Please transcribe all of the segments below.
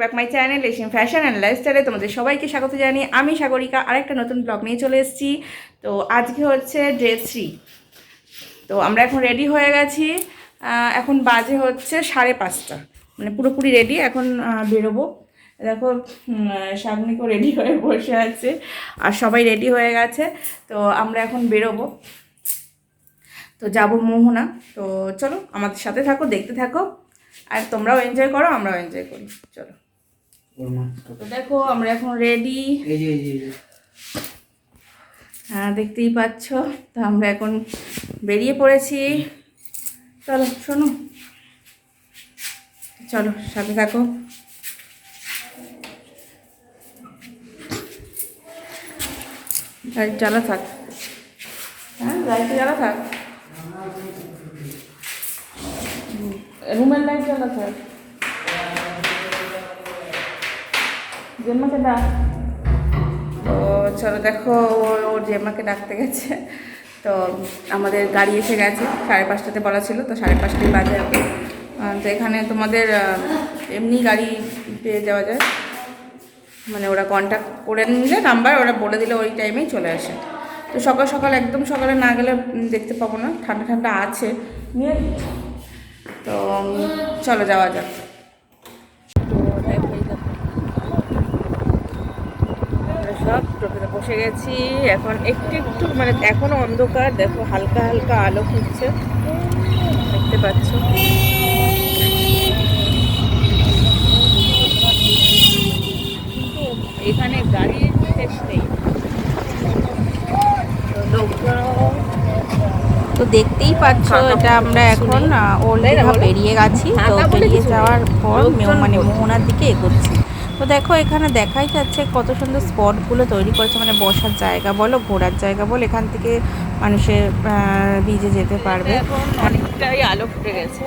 Back my channel Asian fashion and লাইফস্টাইলে তোমাদের সবাইকে স্বাগত জানিয়ে আমি সাগরিকা আরেকটা নতুন ব্লগ নিয়ে চলে এসেছি। তো আজকে হচ্ছে ডে 3। তো আমরা এখন রেডি হয়ে গেছি। এখন বাজে হচ্ছে 5:30, মানে পুরোপুরি রেডি। এখন বেরোবো। দেখো সামনেকেও রেডি হয়ে বসে আছে আর সবাই রেডি হয়ে গেছে। তো আমরা এখন বেরোবো, তো যাবো মোহনা। তো চলো আমাদের সাথে থাকো, দেখতে থাকো, আর তোমরাও এনজয় করো, আমরাও এনজয় করি। চলো। তো দেখো আমরা এখন রেডি। হ্যাঁ, দেখতেই পাচ্ছ। তো আমরা এখন বেরিয়ে পড়েছি। চলো শোনো, চলো সাথে থাকো। লাইট জ্বালা থাক। হ্যাঁ, লাইট জ্বালা থাক, রুমের লাইট জ্বালা থাক। জেম্মাকে ডাক। তো চলো দেখো, ওর জেম্মাকে ডাকতে গেছে। তো আমাদের গাড়ি এসে গেছে, 5:30টাতে বলা ছিল, তো 5:30টাই বাজে। তো এখানে তোমাদের এমনি গাড়ি পেয়ে যাওয়া যায়, মানে ওরা কন্ট্যাক্ট করে নিলে নাম্বার, ওরা বলে দিলে ওই টাইমেই চলে আসে। তো সকাল সকাল, একদম সকালে না গেলে দেখতে পাবো না, ঠান্ডা ঠান্ডা আছে নিয়ে। তো চলো যাওয়া যাক। সব টোটোতে বসে গেছি। এখন একটু একটু মানে এখনো অন্ধকার, দেখো হালকা হালকা আলো ফুটছে, দেখতে পাচ্ছ। এখানে গাড়ির শেষ নেই, তো দেখতেই পাচ্ছ এটা আমরা এখন ওল্ড দীঘা পেরিয়ে গেছি। তো পেরিয়ে যাওয়ার পর মানে মোহনার দিকে এগোচ্ছি। তো দেখো এখানে দেখাই যাচ্ছে কত সুন্দর স্পটগুলো তৈরি করেছে, মানে বসার জায়গা বলো, ঘোরার জায়গা বলো, এখান থেকে মানুষের বিচে যেতে পারবে। এখন অনেকটাই আলো ফুটে গেছে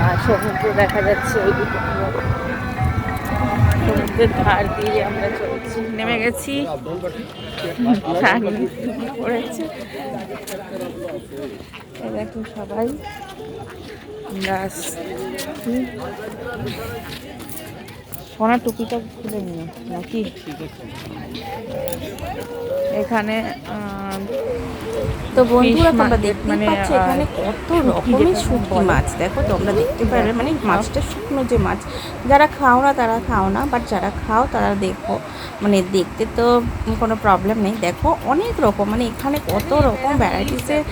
আর সমুদ্র দেখা যাচ্ছে ওইদিকে। সমুদ্রের ধার দিয়ে আমরা চলছি, নেমে গেছি, পড়েছে। দেখো সবাই আমরা সোনার টুপিটা খুলে নিও নাকি। এখানে তো বন্ধুরা তোমরা দেখতে পাচ্ছ এখানে কত রকমের শুটকি মাছ, দেখো তোমরা দেখতে পারবে। মানে মাছটা শুকনো যে মাছ, যারা খাও না তারা খাও না, বাট যারা খাও তারা দেখো, মানে দেখতে তো কোনো প্রবলেম নেই। দেখো অনেক রকম, মানে এখানে কত রকম ভ্যারাইটিসের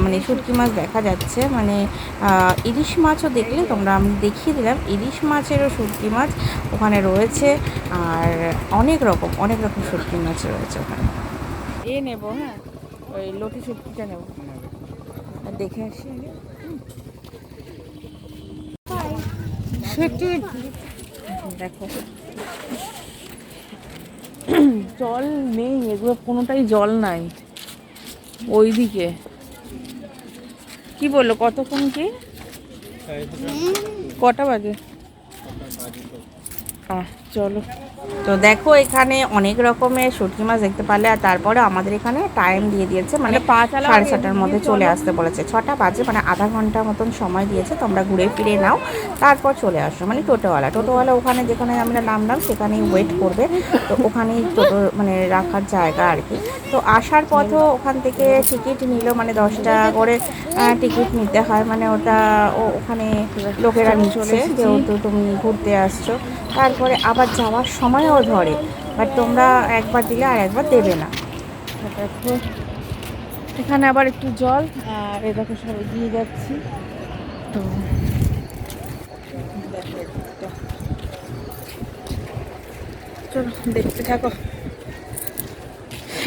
মানে শুটকি মাছ দেখা যাচ্ছে। মানে ইলিশ মাছও দেখলে তোমরা, আমি দেখিয়ে দিলাম ইলিশ মাছেরও শুটকি মাছ ওখানে রয়েছে। আর অনেক রকম শুটকি মাছ রয়েছে ওখানে। নেবো, হ্যাঁ ওই লটি শুটকিটা নেবো, দেখে আসি। দেখো জল নেই, এগুলো কোনোটাই জল নাই। ওইদিকে কি বললো, কতক্ষণ কি কটা বাজে? চলো। তো দেখো এখানে অনেক রকমের শুটকি মাছ দেখতে পারলে। আর তারপরে আমাদের এখানে টাইম দিয়ে দিয়েছে, মানে 6:30টার মধ্যে চলে আসতে বলেছে। 6টা বাজে, মানে আধা ঘন্টার মতন সময় দিয়েছে। তোমরা ঘুরে ফিরে নাও, তারপর চলে আসো। মানে টোটোওয়ালা ওখানে যেখানে আমরা নামলাম সেখানেই ওয়েট করবে। তো ওখানেই টোটো মানে রাখার জায়গা আর কি। তো আসার পথও ওখান থেকে টিকিট নিল, মানে 10 টাকা করে টিকিট নিতে হয়। মানে ওটা ওখানে লোকেরা নিচ্ছে, যেহেতু তুমি ঘুরতে আসছো। তারপরে আবার যাওয়ার সময়ও ধরে, বাট তোমরা একবার দিলে আর একবার দেবে না। দেখো এখানে আবার একটু জল, আর এ দেখো সব এগিয়ে যাচ্ছি। তো চলো দেখতে থাকো,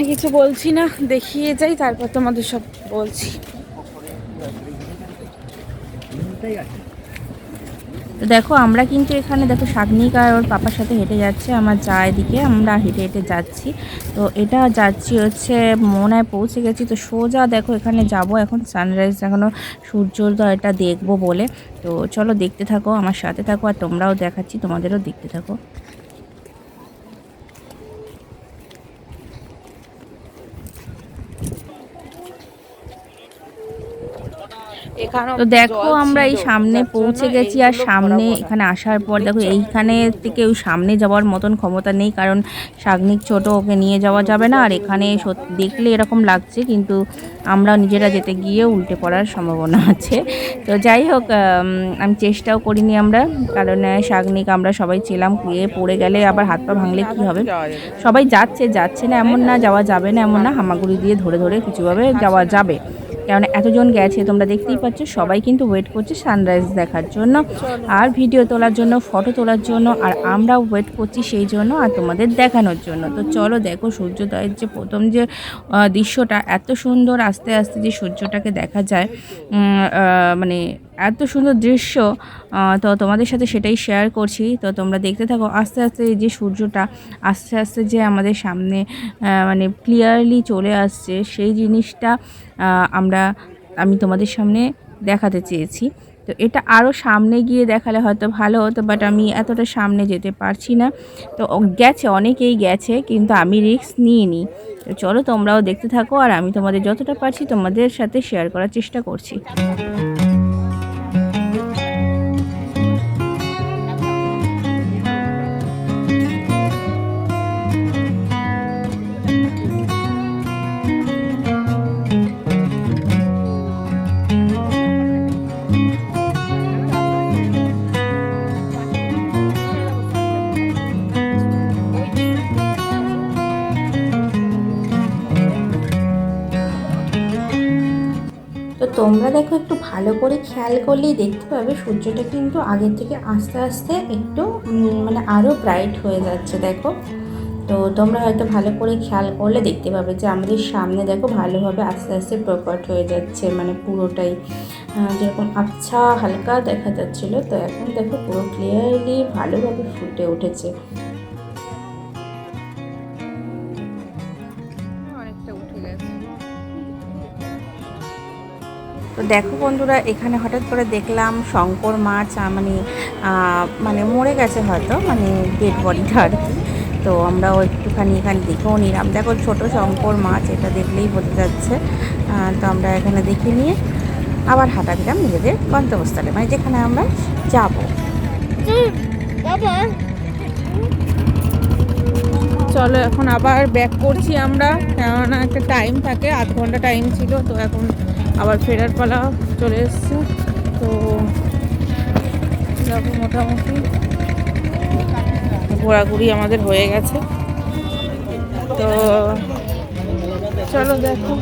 কিছু বলছি না, দেখিয়ে যাই, তারপর তোমাদের সব বলছি। তো দেখো আমরা কিন্তু এখানে দেখো শাগনিক আর ওর পাপার সাথে হেঁটে যাচ্ছে, আমার যা এদিকে, আমরা হেঁটে হেঁটে যাচ্ছি। তো এটা যাচ্ছি হচ্ছে মোহনায় পৌঁছে গেছি। তো সোজা দেখো এখানে যাব এখন সানরাইজ, এখনও সূর্যোদয়টা দেখবো বলে। তো চলো দেখতে থাকো, আমার সাথে থাকো, আর তোমরাও দেখাচ্ছি, তোমাদেরও দেখতে থাকো। তো দেখো আমরা এই সামনে পৌঁছে গেছি, আর সামনে এখানে আসার পর দেখো এইখানে থেকে ওই সামনে যাওয়ার মতন ক্ষমতা নেই, কারণ শাগনিক ছোট, ওকে নিয়ে যাওয়া যাবে না। আর এখানে দেখলে এরকম লাগছে, কিন্তু আমরা নিজেরা যেতে গিয়ে উল্টে পড়ার সম্ভাবনা আছে। তো যাই হোক, আমি চেষ্টাও করিনি আমরা, কারণ শাগনিক আমরা সবাই ছিলাম, গিয়ে পড়ে গেলে আবার হাত পা ভাঙলে কী হবে। সবাই যাচ্ছে না এমন না, যাওয়া যাবে না এমন না, হামাগুড়ি দিয়ে ধরে ধরে কিছুভাবে যাওয়া যাবে, কারণ এতজন গেছে তোমরা দেখতেই পাচ্ছ। সবাই কিন্তু ওয়েট করছে সানরাইজ দেখার জন্য, আর ভিডিও তোলার জন্য, ফটো তোলার জন্য, আর আমরাও ওয়েট করছি সেই জন্য, আর তোমাদের দেখানোর জন্য। তো চলো দেখো সূর্যোদয়ের যে প্রথম যে দৃশ্যটা, এত সুন্দর আস্তে আস্তে যে সূর্যটাকে দেখা যায়, মানে এত সুন্দর দৃশ্য। তো তোমাদের সাথে সেটাই শেয়ার করছি, তো তোমরা দেখতে থাকো। আস্তে আস্তে এই যে সূর্যটা আস্তে আস্তে যে আমাদের সামনে মানে ক্লিয়ারলি চলে আসছে, সেই জিনিসটা আমি তোমাদের সামনে দেখাতে চেয়েছি। তো এটা আরও সামনে গিয়ে দেখালে হয়তো ভালো হতো, বাট আমি এতটা সামনে যেতে পারছি না। তো গেছে, অনেকেই গেছে, কিন্তু আমি রিস্ক নিইনি। তো চলো তোমরাও দেখতে থাকো, আর আমি তোমাদের যতটা পারছি তোমাদের সাথে শেয়ার করার চেষ্টা করছি। তো তোমরা দেখো, একটু ভালো করে খেয়াল করলেই দেখতে পাবে সূর্যটা কিন্তু আগের থেকে আস্তে আস্তে একটু মানে আরও ব্রাইট হয়ে যাচ্ছে দেখো। তো তোমরা হয়তো ভালো করে খেয়াল করলে দেখতে পাবে যে আমাদের সামনে দেখো ভালোভাবে আস্তে আস্তে প্রকট হয়ে যাচ্ছে, মানে পুরোটাই যেরকম আবছা হালকা দেখা যাচ্ছিলো, তো এখন দেখো পুরো ক্লিয়ারলি ভালোভাবে ফুটে উঠেছে। তো দেখো বন্ধুরা, এখানে হঠাৎ করে দেখলাম শঙ্কর মাছ, মানে মরে গেছে হয়তো, মানে ডেড বডিটা আর কি। তো আমরাও একটুখানি এখানে দেখেও নিলাম। দেখো ছোট শঙ্কর মাছ, এটা দেখলেই বোঝা যাচ্ছে। তো আমরা এখানে দেখে নিয়ে আবার হাঁটা দিলাম নিজেদের গন্তব্যস্থলে, মানে যেখানে আমরা যাব। চলো এখন আবার ব্যাক করছি আমরা, কেননা একটা টাইম থাকে, 8 ঘন্টা টাইম ছিল, তো এখন আবার ফেরার পালা চলে এসছে। তো যাবো, মোটামুটি ঘোরাঘুরি আমাদের হয়ে গেছে। তো চলো দেখো,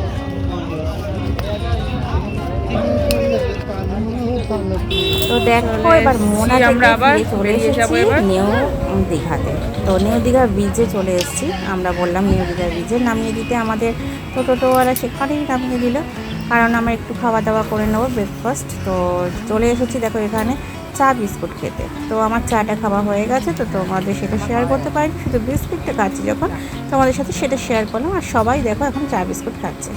তো দেখো এবার মোহনা থেকে আবার চলে এসেছি নিউ দীঘাতে। তো নিউ দীঘা ব্রিজে চলে এসেছি। আমরা বললাম নিউ দীঘা ব্রিজে নামিয়ে দিতে, আমাদের টোটোওয়ালা সেখানেই নামিয়ে দিল, কারণ আমরা একটু খাওয়া দাওয়া করে নেবো, ব্রেকফাস্ট। তো চলে এসেছি দেখো এখানে চা বিস্কুট খেতে। তো আমার চাটা খাওয়া হয়ে গেছে, তো তোমাদের সেটা শেয়ার করতে পারিনি, শুধু বিস্কুটটা খাচ্ছি যখন তোমাদের সাথে সেটা শেয়ার করলাম। আর সবাই দেখো এখন চা বিস্কুট খাচ্ছে।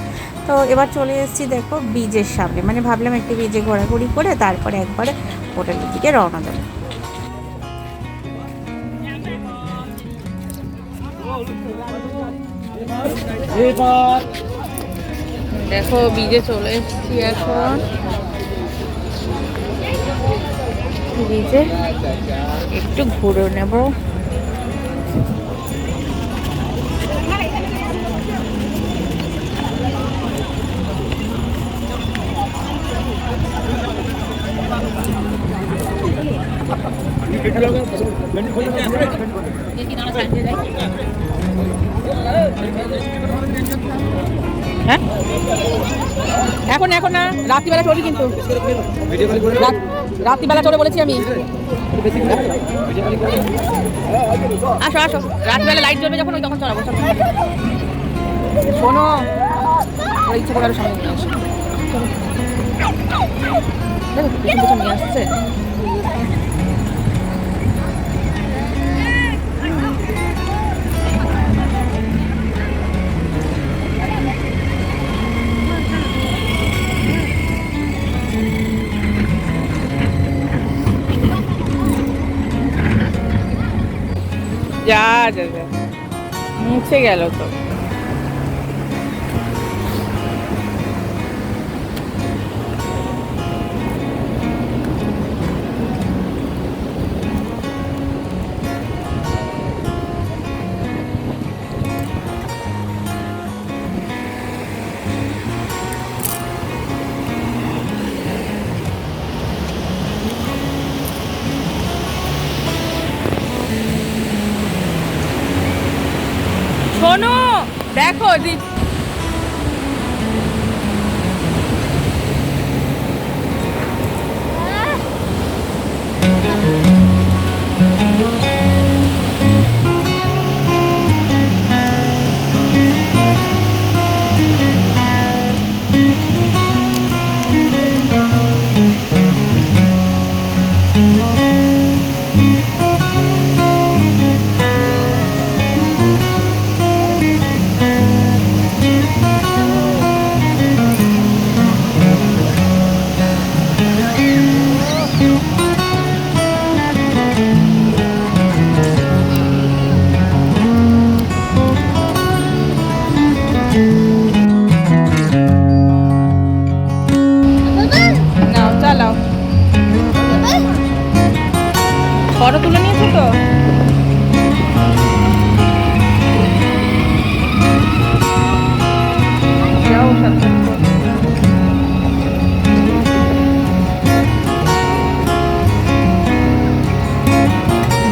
তো এবার চলে এসেছি দেখো ব্রিজের সামনে, মানে ভাবলাম একটু ব্রিজে ঘোরাঘুরি করে তারপরে একবারে হোটেলের দিকে রওনা দেবো। দেখো ব্রিজে চলে এসেছি এখন, ব্রিজে একটু ঘুরে নেব। হ্যাঁ এখন না, রাত্রিবেলা চলি, কিন্তু রাত্রিবেলা চলে বলেছি আমি। আসো আসো, রাত্রিবেলা লাইট জ্বলবে যখন, তখন চলাবো। শোনো, ইচ্ছে করে আরো সামনে নিয়ে আসো, দেখো পেছন নিয়ে আসছে। যা যা যা, মুছে গেল তো। দেখো ফটো তুলে নিয়েছো তো?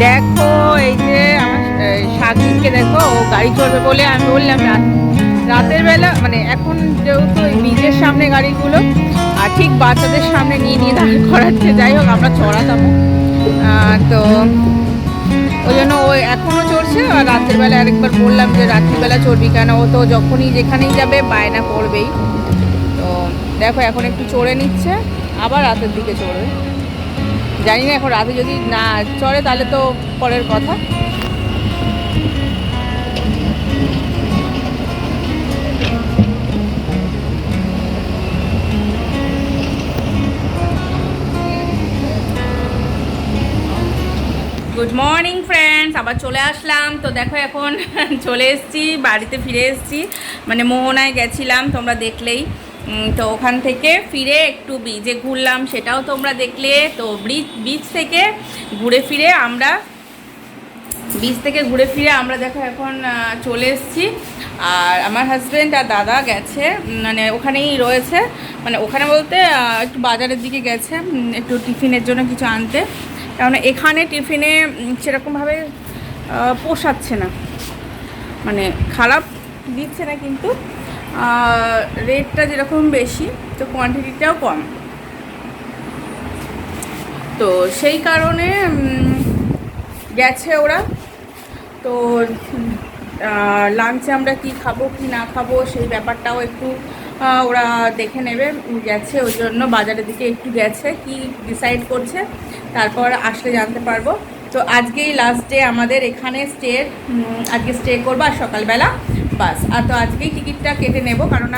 দেখো এই যে আমার শাকিবকে দেখো, ও গাড়ি চড়বে বলে আমি বললাম রাতের বেলা মানে এখন যেহেতু ওই ব্রিজের সামনে গাড়িগুলো আর ঠিক বাচ্চাদের সামনে নিয়ে নিয়ে দাঁড় করাচ্ছে। যাই হোক আমরা চড়াতাম, তো ওই জন্য ও এখনও চড়ছে। আর রাতের বেলা আরেকবার বললাম যে রাত্রিবেলা চড়বি কেন, ও তো যখনই যেখানেই যাবে বায়না করবেই। তো দেখো এখন একটু চড়ে নিচ্ছে, আবার রাতের দিকে চড়বে। জানি না এখন রাতে যদি না চড়ে তাহলে তো পরের কথা। গুড মর্নিং ফ্রেন্ডস, আবার চলে আসলাম। তো দেখো এখন চলে এসেছি, বাড়িতে ফিরে এসেছি। মানে মোহনায় গেছিলাম, তোমরা দেখলেই। তো ওখান থেকে ফিরে একটু ব্রিজে ঘুরলাম, সেটাও তোমরা দেখলে। তো ব্রিজ থেকে ঘুরে ফিরে আমরা দেখো এখন চলে এসেছি। আর আমার হাজব্যান্ড আর দাদা গেছে, মানে ওখানেই রয়েছে। মানে ওখানে বলতে একটু বাজারের দিকে গেছে, একটু টিফিনের জন্য কিছু আনতে। কারণ এখানে টিফিনে সেরকমভাবে পোষাচ্ছে না, মানে খারাপ দিচ্ছে না, কিন্তু রেটটা যেরকম বেশি তো কোয়ান্টিটিটাও কম। তো সেই কারণে গেছে ওরা। তো লাঞ্চে আমরা কি খাবো কি না খাবো সেই ব্যাপারটাও একটু ওরা দেখে নেবে, গেছে ওই জন্য বাজারের দিকে একটু গেছে। কি ডিসাইড করছে তারপর আসলে জানতে পারবো। তো আজকেই লাস্ট ডে আমাদের এখানে আজকে স্টে করবো আর সকালবেলা বাস। আর তো আজকেই টিকিটটা কেটে নেব, কারণ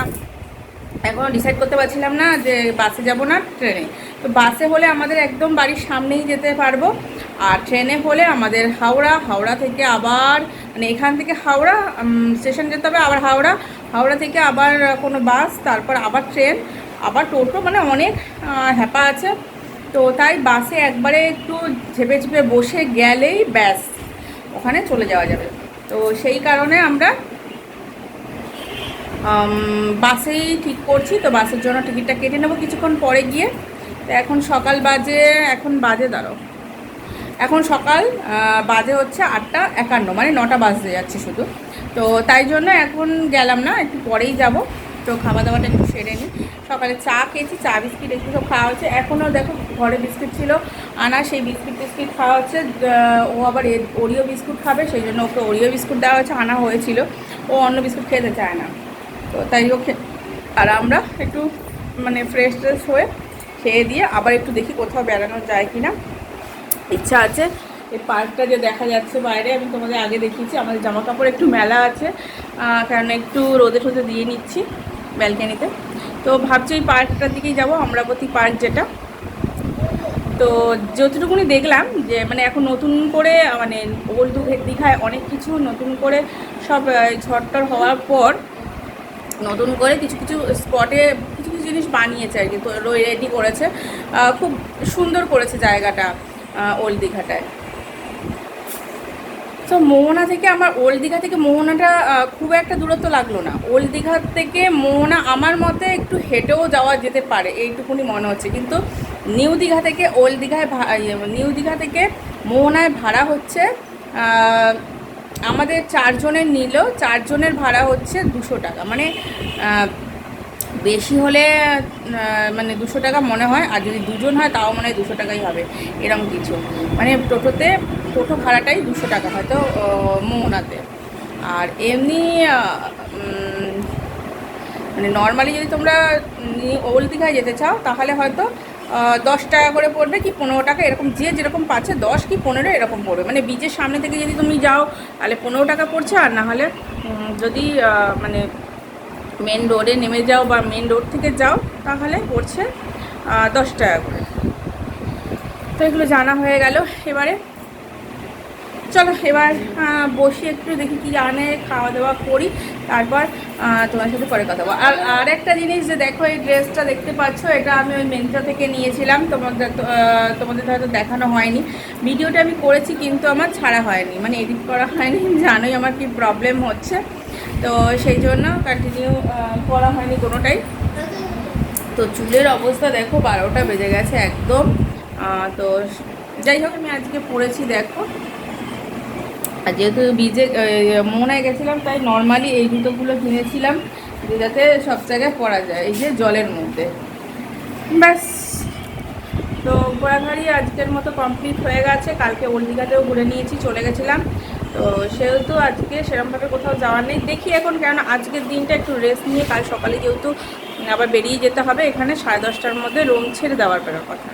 এখনও ডিসাইড করতে পারছিলাম না যে বাসে যাব না ট্রেনে। তো বাসে হলে আমাদের একদম বাড়ির সামনেই যেতে পারবো, আর ট্রেনে হলে আমাদের হাওড়া থেকে আবার মানে এখান থেকে হাওড়া স্টেশন যেতে হবে, আবার হাওড়া থেকে আবার কোনো বাস, তারপর আবার ট্রেন, আবার টোটো, মানে অনেক হ্যাপা আছে। তো তাই বাসে একবারে একটু ঝেপে বসে গেলেই ব্যাস ওখানে চলে যাওয়া যাবে। তো সেই কারণে আমরা বাসেই ঠিক করছি। তো বাসের জন্য টিকিটটা কেটে নেবো কিছুক্ষণ পরে গিয়ে। তো এখন সকাল বাজে, এখন সকাল বাজে হচ্ছে 8:51, মানে 9টা বাজতে যাচ্ছে শুধু। তো তাই জন্য এখন গেলাম না, একটু পরেই যাব। তো খাওয়া দাওয়াটা একটু সেরে নিই। সকালে চা খেয়েছি, চা বিস্কিট একটু সব খাওয়া হচ্ছে। এখনও দেখো ঘরে বিস্কিট ছিল আনা, সেই বিস্কিট খাওয়া হচ্ছে। ও আবার ওরিও বিস্কুট খাবে, সেই জন্য ওকে ওরিও বিস্কুট দেওয়া হচ্ছে, আনা হয়েছিল। ও অন্য বিস্কুট খেতে চায় না, তো তাই ওকে। আর আমরা একটু মানে ফ্রেশ হয়ে খেয়ে দিয়ে আবার একটু দেখি কোথাও বেড়ানো যায় কি না। ইচ্ছা আছে এই পার্কটা যে দেখা যাচ্ছে বাইরে, আমি তোমাদের আগে দেখিয়েছি। আমাদের জামা কাপড় একটু মেলা আছে, কারণ একটু রোদে দিয়ে নিচ্ছি ব্যালকানিতে। তো ভাবছি এই পার্কটার দিকেই যাবো, অমরাবতী পার্ক যেটা। তো যতটুকুনি দেখলাম যে মানে এখন নতুন করে মানে ওল্ড দীঘায় অনেক কিছু নতুন করে সব ঝড়টর হওয়ার পর নতুন করে কিছু স্পটে কিছু জিনিস বানিয়েছে আর কি, তো রেডি করেছে। খুব সুন্দর করেছে জায়গাটা ওল্ড দীঘাটায়। তো মোহনা থেকে ওল্ড দীঘা থেকে মোহনাটা খুব একটা দূরত্ব লাগলো না। ওল্ড দীঘা থেকে মোহনা আমার মতে একটু হেঁটেও যাওয়া যেতে পারে, এইটুকুনি মনে হচ্ছে। কিন্তু নিউ দীঘা থেকে নিউ দীঘা থেকে মোহনায় ভাড়া হচ্ছে আমাদের 4 জনের নিল, 4 জনের ভাড়া হচ্ছে 200 টাকা, মানে বেশি হলে মানে 200 টাকা মনে হয়, আর যদি 2 জন হয় তাও মনে হয় 200 টাকাই হবে, এরকম কিছু। মানে টোটো ভাড়াটাই 200 টাকা হয়তো মোহনাতে। আর এমনি মানে নর্মালি যদি তোমরা ওল্ড দীঘায় যেতে চাও তাহলে হয়তো 10 টাকা করে পড়বে কি 15 টাকা, এরকম যে যেরকম পাচ্ছে 10 কি 15 এরকম পড়বে। মানে বিচের সামনে থেকে যদি তুমি যাও তাহলে 15 টাকা পড়ছে, আর না হলে যদি মানে মেন রোডে নেমে যাও বা মেন রোড থেকে যাও তাহলে পড়ছে 10 টাকা করে। তো এগুলো জানা হয়ে গেল। এবারে চলো এবার বসি একটু, দেখি কি আনে, খাওয়া দাওয়া করি, তারপর তোমার সাথে পরে কথা বলবো। আর একটা জিনিস যে দেখো, এই ড্রেসটা দেখতে পাচ্ছ, এটা আমি ওই মেন্ট্রা থেকে নিয়েছিলাম, তোমাদের হয়তো দেখানো হয়নি। ভিডিওটা আমি করেছি কিন্তু আমার ছাড়া হয়নি, মানে এডিট করা হয়নি, জানোই আমার কি প্রবলেম হচ্ছে, তো সেই জন্য কন্টিনিউ করা হয়নি কোনোটাই। তো চুলের অবস্থা দেখো, 12টা বেজে গেছে একদম। তো যাই হোক, আমি আজকে পরেছি দেখো, আর যেহেতু বিজে মোহনায় গেছিলাম তাই নর্মালি এই জুতোগুলো কিনেছিলাম, যাতে সব জায়গায় পরা যায়, এই যে জলের মধ্যে। ব্যাস, তো ঘোরাঘুরি আজকের মতো কমপ্লিট হয়ে গেছে। কালকে ওল্ড দীঘাতেও ঘুরে নিয়েছি, চলে গেছিলাম, তো সেহেতু আজকে সেরকমভাবে কোথাও যাওয়ার নেই। দেখি এখন, কেন আজকের দিনটা একটু রেস্ট নিয়ে, কাল সকালে যেহেতু আবার বেরিয়ে যেতে হবে, এখানে 10:30টার মধ্যে রুম ছেড়ে দেওয়ার বেরোর কথা,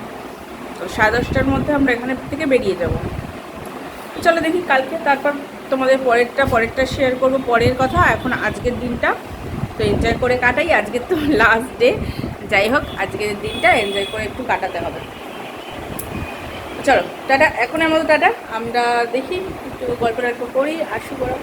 তো 10:30টার মধ্যে আমরা এখানে থেকে বেরিয়ে যাব। চলো দেখি কালকে, তারপর তোমাদের পরেরটা শেয়ার করবো পরের কথা। এখন আজকের দিনটা তো এনজয় করে কাটাই, আজকের তো লাস্ট ডে। যাই হোক, আজকের দিনটা এনজয় করে একটু কাটাতে হবে। চলো টাটা, এখন আমাদের টাটা, আমরা দেখি একটু গল্প করি, আসি বড়।